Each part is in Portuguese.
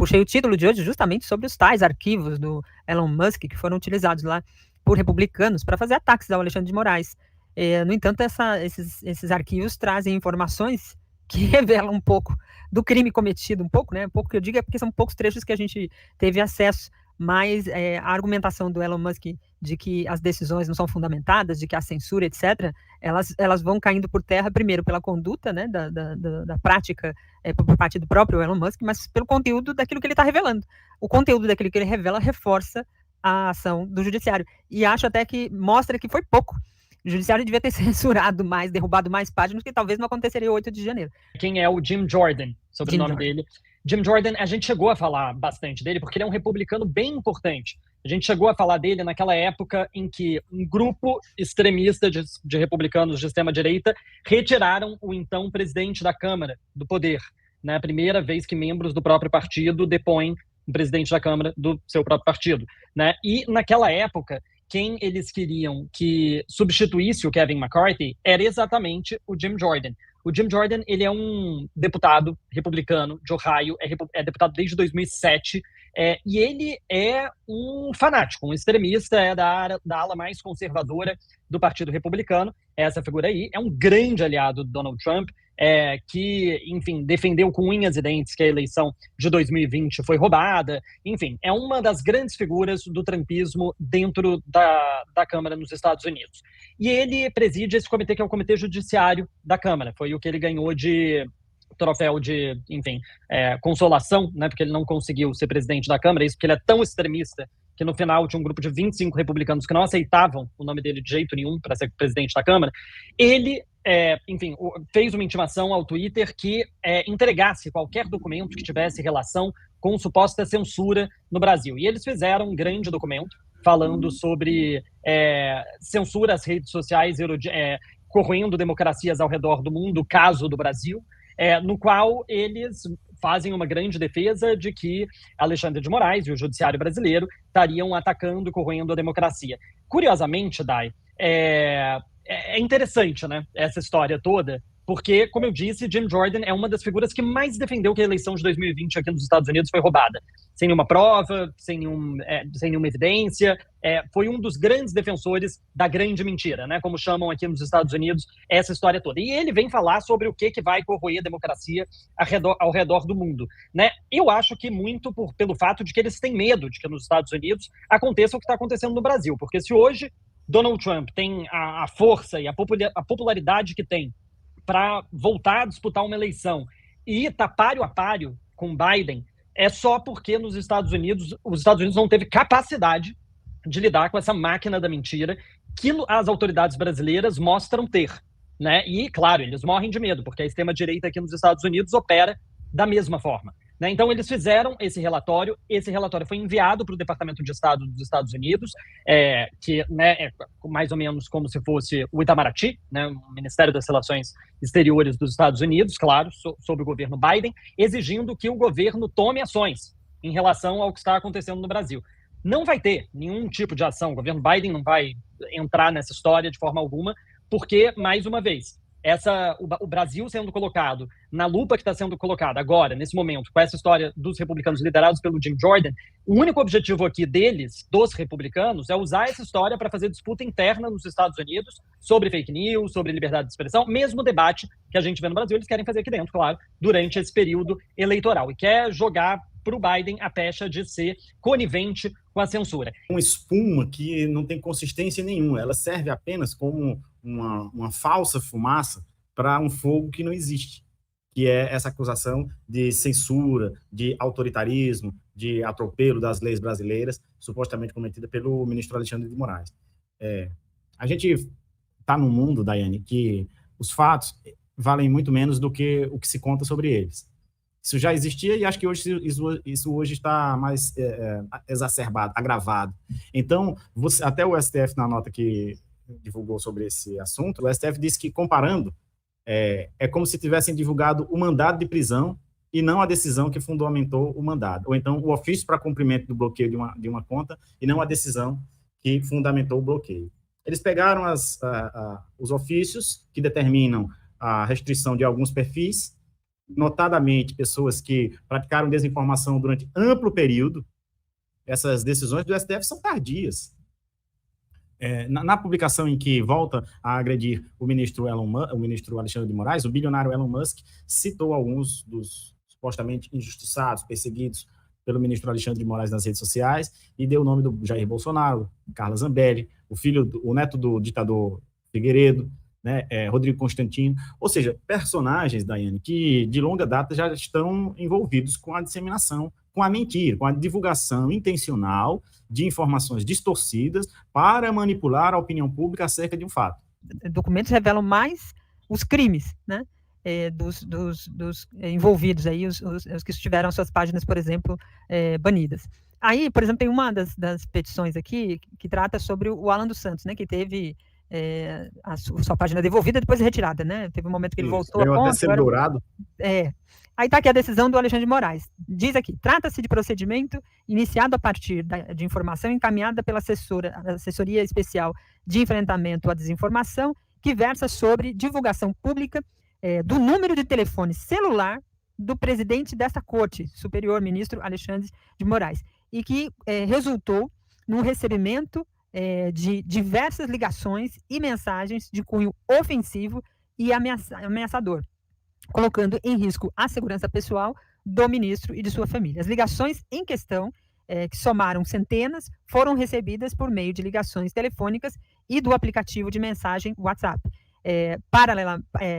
puxei o título de hoje justamente sobre os tais arquivos do Elon Musk que foram utilizados lá por republicanos para fazer ataques ao Alexandre de Moraes. No entanto, esses arquivos trazem informações que revelam um pouco do crime cometido, um pouco, né? Um pouco que eu digo é porque são poucos trechos que a gente teve acesso, mas a argumentação do Elon Musk de que as decisões não são fundamentadas, de que há censura, etc., elas vão caindo por terra, primeiro pela conduta, né, da prática por parte do próprio Elon Musk, mas pelo conteúdo daquilo que ele está revelando. O conteúdo daquilo que ele revela reforça a ação do judiciário. E acho até que mostra que foi pouco. O judiciário devia ter censurado mais, derrubado mais páginas, que talvez não aconteceria 8 de janeiro. Quem é o Jim Jordan, sobre o nome dele. Jim Jordan, a gente chegou a falar bastante dele, porque ele é um republicano bem importante. A gente chegou a falar dele naquela época em que um grupo extremista de republicanos de extrema-direita retiraram o então presidente da Câmara do poder. Né? A primeira vez que membros do próprio partido depõem o presidente da Câmara do seu próprio partido. Né? E naquela época, quem eles queriam que substituísse o Kevin McCarthy era exatamente o Jim Jordan. O Jim Jordan, ele é um deputado republicano de Ohio, é deputado desde 2007, e ele é um fanático, um extremista, é da ala mais conservadora do Partido Republicano. Essa figura aí é um grande aliado do Donald Trump, que, enfim, defendeu com unhas e dentes que a eleição de 2020 foi roubada. Enfim, é uma das grandes figuras do trumpismo dentro da Câmara nos Estados Unidos. E ele preside esse comitê, que é o Comitê Judiciário da Câmara. Foi o que ele ganhou de troféu de, enfim, consolação, né, porque ele não conseguiu ser presidente da Câmara, isso porque ele é tão extremista que no final tinha um grupo de 25 republicanos que não aceitavam o nome dele de jeito nenhum para ser presidente da Câmara. Ele, enfim, fez uma intimação ao Twitter que entregasse qualquer documento que tivesse relação com suposta censura no Brasil. E eles fizeram um grande documento falando sobre censura às redes sociais, corroendo democracias ao redor do mundo, caso do Brasil, no qual eles fazem uma grande defesa de que Alexandre de Moraes e o judiciário brasileiro estariam atacando e corroendo a democracia. Curiosamente, Dai, é interessante, né, essa história toda, porque, como eu disse, Jim Jordan é uma das figuras que mais defendeu que a eleição de 2020 aqui nos Estados Unidos foi roubada. Sem nenhuma prova, sem nenhuma evidência. Foi um dos grandes defensores da grande mentira, né? Como chamam aqui nos Estados Unidos essa história toda. E ele vem falar sobre o que vai corroer a democracia ao redor do mundo. Né? Eu acho que muito pelo fato de que eles têm medo de que nos Estados Unidos aconteça o que está acontecendo no Brasil. Porque se hoje Donald Trump tem a força e a popularidade que tem para voltar a disputar uma eleição e está páreo a páreo com Biden, é só porque os Estados Unidos não teve capacidade de lidar com essa máquina da mentira que as autoridades brasileiras mostram ter. Né? E, claro, eles morrem de medo, porque a extrema-direita aqui nos Estados Unidos opera da mesma forma. Né? Então, eles fizeram esse relatório foi enviado para o Departamento de Estado dos Estados Unidos, que, né, é mais ou menos como se fosse o Itamaraty, né, o Ministério das Relações Exteriores dos Estados Unidos, claro, sob o governo Biden, exigindo que o governo tome ações em relação ao que está acontecendo no Brasil. Não vai ter nenhum tipo de ação, o governo Biden não vai entrar nessa história de forma alguma, porque, mais uma vez, o Brasil sendo colocado na lupa que está sendo colocada agora, nesse momento, com essa história dos republicanos liderados pelo Jim Jordan, o único objetivo aqui deles, dos republicanos, é usar essa história para fazer disputa interna nos Estados Unidos sobre fake news, sobre liberdade de expressão, mesmo debate que a gente vê no Brasil, eles querem fazer aqui dentro, claro, durante esse período eleitoral, e quer jogar para o Biden a pecha de ser conivente com a censura. Uma espuma que não tem consistência nenhuma, ela serve apenas como uma falsa fumaça para um fogo que não existe, que é essa acusação de censura, de autoritarismo, de atropelo das leis brasileiras, supostamente cometida pelo ministro Alexandre de Moraes. A gente está num mundo, Daiane, que os fatos valem muito menos do que o que se conta sobre eles. Isso já existia e acho que hoje isso hoje está mais exacerbado, agravado. Então, até o STF, na nota que divulgou sobre esse assunto, o STF disse que, comparando, é como se tivessem divulgado o mandado de prisão e não a decisão que fundamentou o mandado. Ou então, o ofício para cumprimento do bloqueio de uma conta e não a decisão que fundamentou o bloqueio. Eles pegaram os ofícios que determinam a restrição de alguns perfis notadamente pessoas que praticaram desinformação durante amplo período. Essas decisões do STF são tardias. Na publicação em que volta a agredir o ministro Alexandre de Moraes, o bilionário Elon Musk citou alguns dos supostamente injustiçados, perseguidos pelo ministro Alexandre de Moraes nas redes sociais, e deu o nome do Jair Bolsonaro, Carla Zambelli, o neto do ditador Figueiredo, né, Rodrigo Constantino, ou seja, personagens, Daiane, que de longa data já estão envolvidos com a disseminação, com a mentira, com a divulgação intencional de informações distorcidas para manipular a opinião pública acerca de um fato. Documentos revelam mais os crimes, né, dos envolvidos aí, os que tiveram suas páginas, por exemplo, banidas. Aí, por exemplo, tem uma das petições aqui que trata sobre o Alan dos Santos, né, que teve a sua página devolvida, depois retirada, né? Teve um momento que ele voltou a conta. Até dourado. Aí está aqui a decisão do Alexandre de Moraes. Diz aqui, trata-se de procedimento iniciado a partir de informação encaminhada pela Assessoria Especial de Enfrentamento à Desinformação, que versa sobre divulgação pública do número de telefone celular do presidente dessa Corte Superior, ministro Alexandre de Moraes, e que resultou no recebimento de diversas ligações e mensagens de cunho ofensivo e ameaçador, colocando em risco a segurança pessoal do ministro e de sua família. As ligações em questão, que somaram centenas, foram recebidas por meio de ligações telefônicas e do aplicativo de mensagem WhatsApp.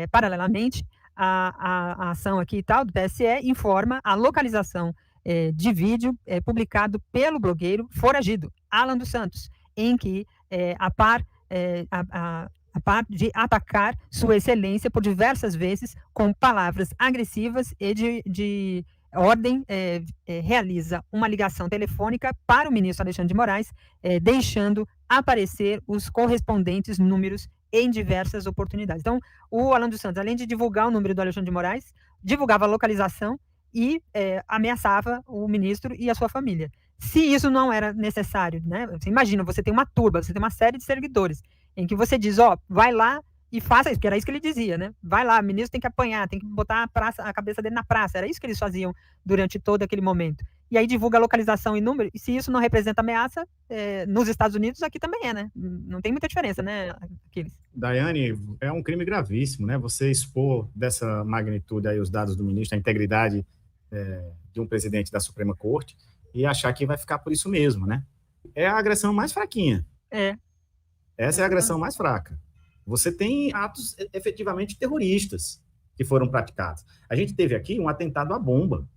Paralelamente, a ação aqui e tal do TSE informa a localização de vídeo publicado pelo blogueiro foragido, Alan dos Santos, em que, a par de atacar sua excelência por diversas vezes com palavras agressivas e de ordem, realiza uma ligação telefônica para o ministro Alexandre de Moraes, deixando aparecer os correspondentes números em diversas oportunidades. Então, o Alan dos Santos, além de divulgar o número do Alexandre de Moraes, divulgava a localização e ameaçava o ministro e a sua família. Se isso não era necessário, né? Você imagina, você tem uma turba, você tem uma série de seguidores, em que você diz, vai lá e faça isso, que era isso que ele dizia, né? Vai lá, o ministro tem que apanhar, tem que botar a cabeça dele na praça, era isso que eles faziam durante todo aquele momento. E aí divulga a localização e número, e se isso não representa ameaça, nos Estados Unidos aqui também né? Não tem muita diferença, né, Aquiles? Daiane, é um crime gravíssimo, né? Você expor dessa magnitude aí os dados do ministro, a integridade de um presidente da Suprema Corte, e achar que vai ficar por isso mesmo, né? É a agressão mais fraquinha. Essa é a agressão mais fraca. Você tem atos efetivamente terroristas que foram praticados. A gente teve aqui um atentado à bomba.